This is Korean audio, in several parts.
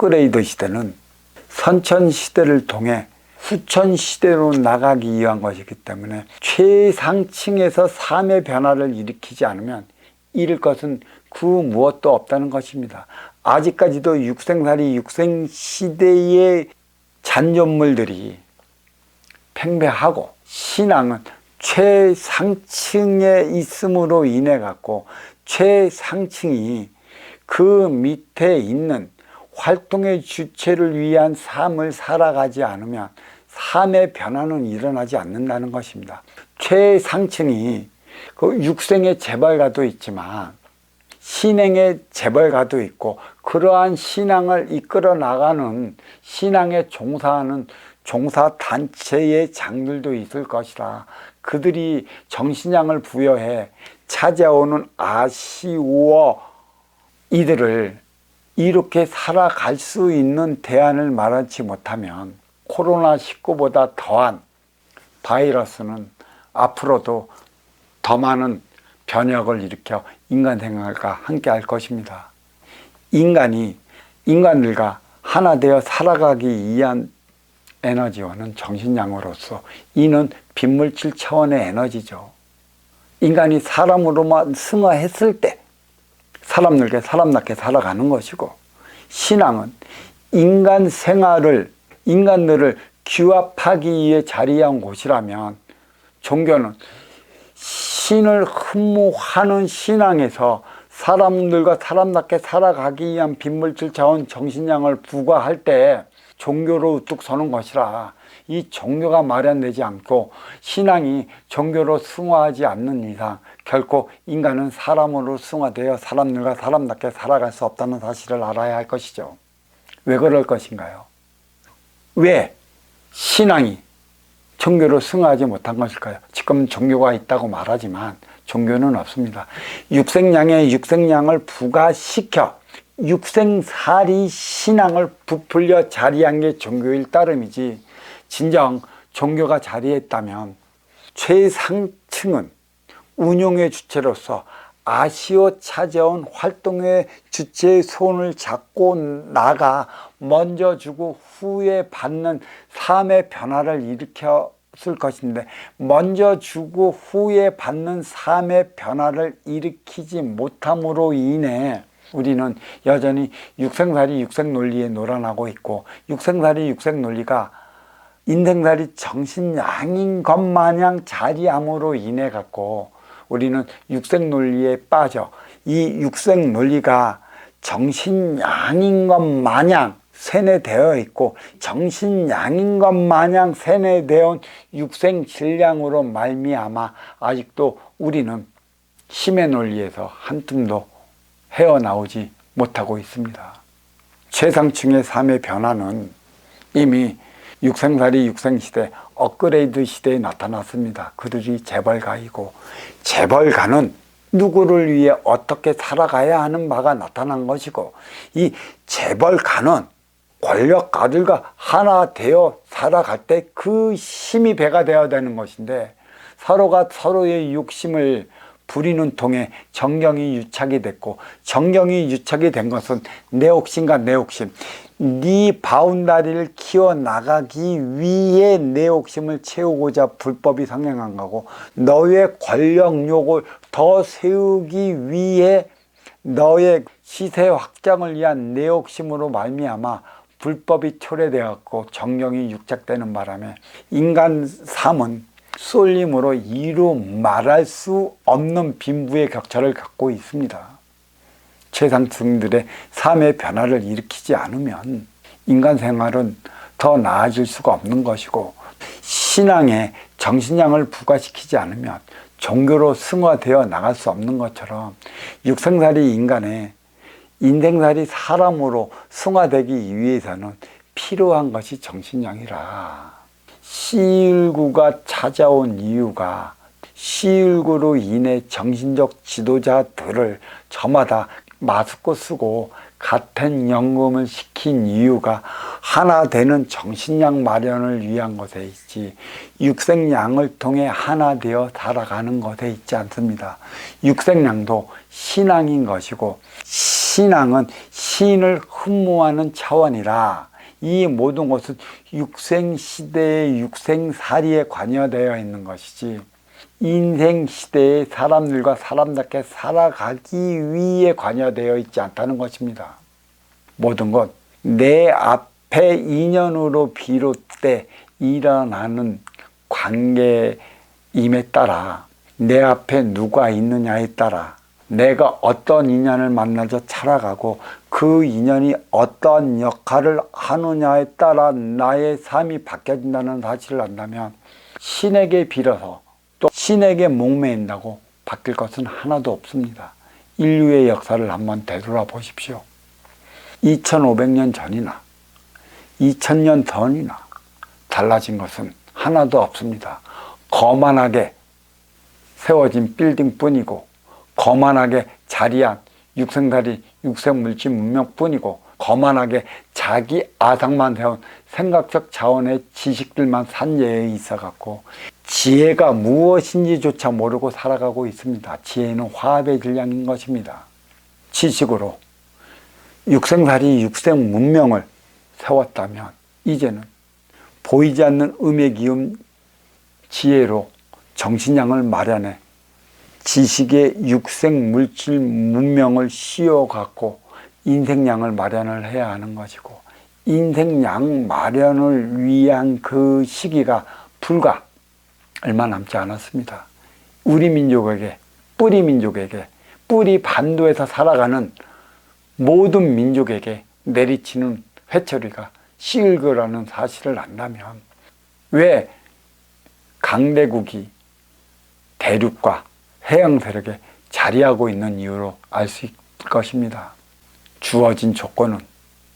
업그레이드 시대는 선천시대를 통해 후천시대로 나가기 위한 것이기 때문에 최상층에서 삶의 변화를 일으키지 않으면 잃을 것은 그 무엇도 없다는 것입니다. 아직까지도 육생살이 육생시대의 잔존물들이 팽배하고 신앙은 최상층에 있음으로 인해 갖고 최상층이 그 밑에 있는 활동의 주체를 위한 삶을 살아가지 않으면 삶의 변화는 일어나지 않는다는 것입니다. 최상층이 그 육생의 재벌가도 있지만 신행의 재벌가도 있고 그러한 신앙을 이끌어 나가는 신앙에 종사하는 종사단체의 장들도 있을 것이라 그들이 정신량을 부여해 찾아오는 아쉬워 이들을 이렇게 살아갈 수 있는 대안을 마련치 못하면 코로나19보다 더한 바이러스는 앞으로도 더 많은 변혁을 일으켜 인간 생활과 함께 할 것입니다. 인간들과 하나 되어 살아가기 위한 에너지원은 정신량으로서 이는 빈물질 차원의 에너지죠. 인간이 사람으로만 승화했을 때 사람들께 사람답게 살아가는 것이고, 신앙은 인간 생활을, 인간들을 규합하기 위해 자리한 곳이라면, 종교는 신을 흠모하는 신앙에서 사람들과 사람답게 살아가기 위한 빈물질 차원 정신량을 부과할 때 종교로 우뚝 서는 것이라, 이 종교가 마련되지 않고 신앙이 종교로 승화하지 않는 이상 결코 인간은 사람으로 승화되어 사람들과 사람답게 살아갈 수 없다는 사실을 알아야 할 것이죠. 왜 그럴 것인가요? 왜 신앙이 종교로 승화하지 못한 것일까요? 지금 종교가 있다고 말하지만 종교는 없습니다. 육생량에 육생량을 부과시켜 육생살이 신앙을 부풀려 자리한 게 종교일 따름이지, 진정 종교가 자리했다면 최상층은 운용의 주체로서 아쉬워 찾아온 활동의 주체의 손을 잡고 나가 먼저 주고 후에 받는 삶의 변화를 일으켰을 것인데, 먼저 주고 후에 받는 삶의 변화를 일으키지 못함으로 인해 우리는 여전히 육생살이 육생논리에 놀아나고 있고, 육생살이 육생논리가 인생살이 정신양인 것 마냥 자리함으로 인해 갖고 우리는 육생논리에 빠져 이 육생논리가 정신양인 것 마냥 세뇌되어 있고, 정신양인 것 마냥 세뇌되어 온 육생질량으로 말미암아 아직도 우리는 힘의 논리에서 한 tum도 헤어나오지 못하고 있습니다. 최상층의 삶의 변화는 이미 육생살이 육생시대, 업그레이드 시대에 나타났습니다. 그들이 재벌가이고, 재벌가는 누구를 위해 어떻게 살아가야 하는 바가 나타난 것이고, 이 재벌가는 권력가들과 하나 되어 살아갈 때 그 힘이 배가 되어야 되는 것인데, 서로가 서로의 욕심을 부리는 통에 정경이 유착이 됐고, 정경이 유착이 된 것은 내 욕심과 내 욕심, 네 바운다리를 키워나가기 위해 내 욕심을 채우고자 불법이 성행한 거고, 너의 권력욕을 더 세우기 위해 너의 시세 확장을 위한 내 욕심으로 말미암아 불법이 초래되었고 정경이 유착되는 바람에 인간 삶은 쏠림으로 이루 말할 수 없는 빈부의 격차를 갖고 있습니다. 최상층들의 삶의 변화를 일으키지 않으면 인간 생활은 더 나아질 수가 없는 것이고, 신앙에 정신량을 부과시키지 않으면 종교로 승화되어 나갈 수 없는 것처럼 육생살이 인간의 인생살이 사람으로 승화되기 위해서는 필요한 것이 정신량이라. C19가 찾아온 이유가, C19로 인해 정신적 지도자들을 저마다 마스크 쓰고 같은 연금을 시킨 이유가 하나 되는 정신량 마련을 위한 것에 있지, 육생량을 통해 하나 되어 살아가는 것에 있지 않습니다. 육생량도 신앙인 것이고, 신앙은 신을 흠모하는 차원이라 이 모든 것은 육생시대의 육생살이에 관여되어 있는 것이지 인생시대의 사람들과 사람답게 살아가기 위해 관여되어 있지 않다는 것입니다. 모든 것 내 앞에 인연으로 비롯돼 일어나는 관계임에 따라 내 앞에 누가 있느냐에 따라 내가 어떤 인연을 만나서 살아가고 그 인연이 어떤 역할을 하느냐에 따라 나의 삶이 바뀌어진다는 사실을 안다면 신에게 빌어서 또 신에게 목매인다고 바뀔 것은 하나도 없습니다. 인류의 역사를 한번 되돌아보십시오. 2500년 전이나 2000년 전이나 달라진 것은 하나도 없습니다. 거만하게 세워진 빌딩뿐이고 거만하게 자리한 육생살이 육생물질 문명뿐이고 거만하게 자기 아상만 세운 생각적 차원의 지식들만 산재에 있어갖고 지혜가 무엇인지조차 모르고 살아가고 있습니다. 지혜는 화합의 질량인 것입니다. 지식으로 육생살이 육생문명을 세웠다면 이제는 보이지 않는 음의 기움 지혜로 정신량을 마련해 지식의 육생물질 문명을 씌워갖고 인생량을 마련을 해야 하는 것이고 인생량 마련을 위한 그 시기가 불과 얼마 남지 않았습니다. 우리 민족에게 뿌리 반도에서 살아가는 모든 민족에게 내리치는 회초리가 시일거라는 사실을 안다면 왜 강대국이 대륙과 해양 세력에 자리하고 있는 이유로 알 수 있을 것입니다. 주어진 조건은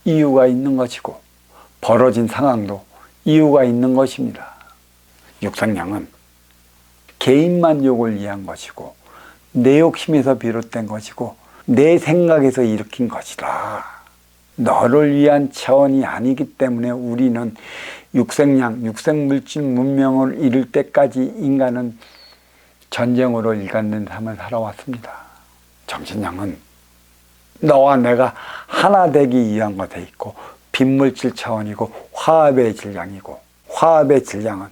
이유가 있는 것이고 벌어진 상황도 이유가 있는 것입니다. 육상량은 개인 만족을 위한 것이고 내 욕심에서 비롯된 것이고 내 생각에서 일으킨 것이다. 너를 위한 차원이 아니기 때문에 우리는 육생량, 육생물질 문명을 이룰 때까지 인간은 전쟁으로 일관된 삶을 살아왔습니다. 정신량은 너와 내가 하나 되기 위한 것에 있고 빈물질 차원이고 화합의 질량이고 화합의 질량은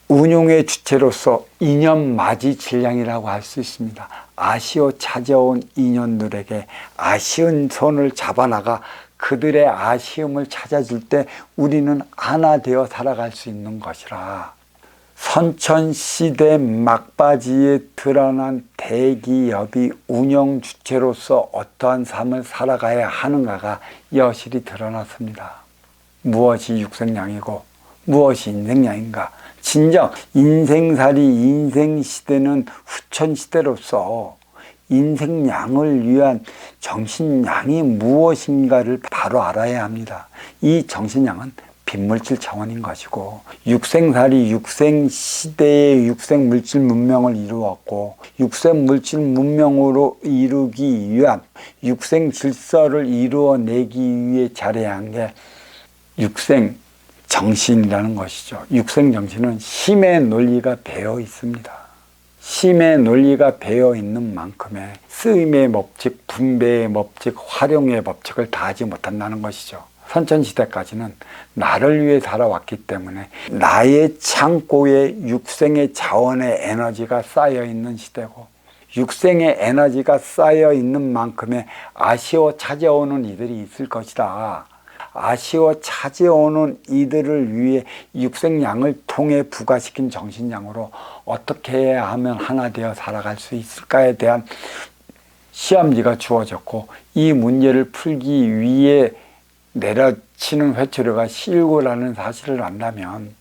운용의 주체로서 인연맞이 질량이라고 할 수 있습니다. 아쉬워 찾아온 인연들에게 아쉬운 손을 잡아나가 그들의 아쉬움을 찾아줄 때 우리는 하나 되어 살아갈 수 있는 것이라. 선천시대 막바지에 드러난 대기업이 운영 주체로서 어떠한 삶을 살아가야 하는가가 여실히 드러났습니다. 무엇이 육생량이고 무엇이 인생량인가? 진정 인생살이 인생시대는 후천시대로서 인생량을 위한 정신량이 무엇인가를 바로 알아야 합니다. 이 정신량은 빈물질 차원인 것이고 육생살이 육생시대의 육생물질 문명을 이루었고 육생물질 문명으로 이루기 위한 육생질서를 이루어내기 위해 잘해야 한 게 육생 정신이라는 것이죠. 육생정신은 힘의 논리가 배어 있습니다. 힘의 논리가 배어 있는 만큼의 쓰임의 법칙, 분배의 법칙, 활용의 법칙을 다하지 못한다는 것이죠. 선천시대까지는 나를 위해 살아왔기 때문에 나의 창고에 육생의 자원의 에너지가 쌓여있는 시대고 육생의 에너지가 쌓여있는 만큼의 아쉬워 찾아오는 이들이 있을 것이다. 아쉬워 찾아오는 이들을 위해 육생량을 통해 부과시킨 정신량으로 어떻게 해야 하면 하나 되어 살아갈 수 있을까에 대한 시험지가 주어졌고 이 문제를 풀기 위해 내려치는 회초리가 실고라는 사실을 안다면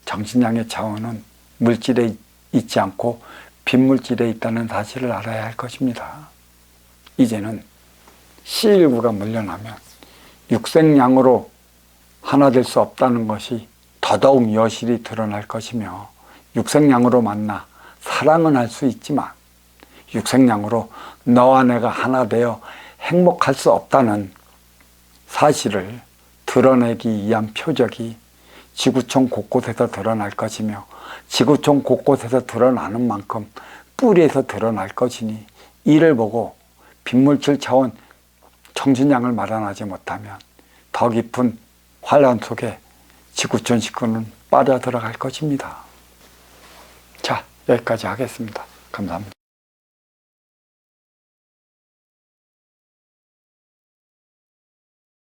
정신량의 차원은 물질에 있지 않고 빈물질에 있다는 사실을 알아야 할 것입니다. 이제는 시일구가 물러나면 육생량으로 하나 될 수 없다는 것이 더더욱 여실히 드러날 것이며 육생량으로 만나 사랑은 할 수 있지만 육생량으로 너와 내가 하나 되어 행복할 수 없다는 사실을 드러내기 위한 표적이 지구촌 곳곳에서 드러날 것이며 지구촌 곳곳에서 드러나는 만큼 뿌리에서 드러날 것이니 이를 보고 빈물질 차원 정신량을 마련하지 못하면 더 깊은 환란 속에 지구촌 식구는 빠져들어갈 것입니다. 자, 여기까지 하겠습니다. 감사합니다.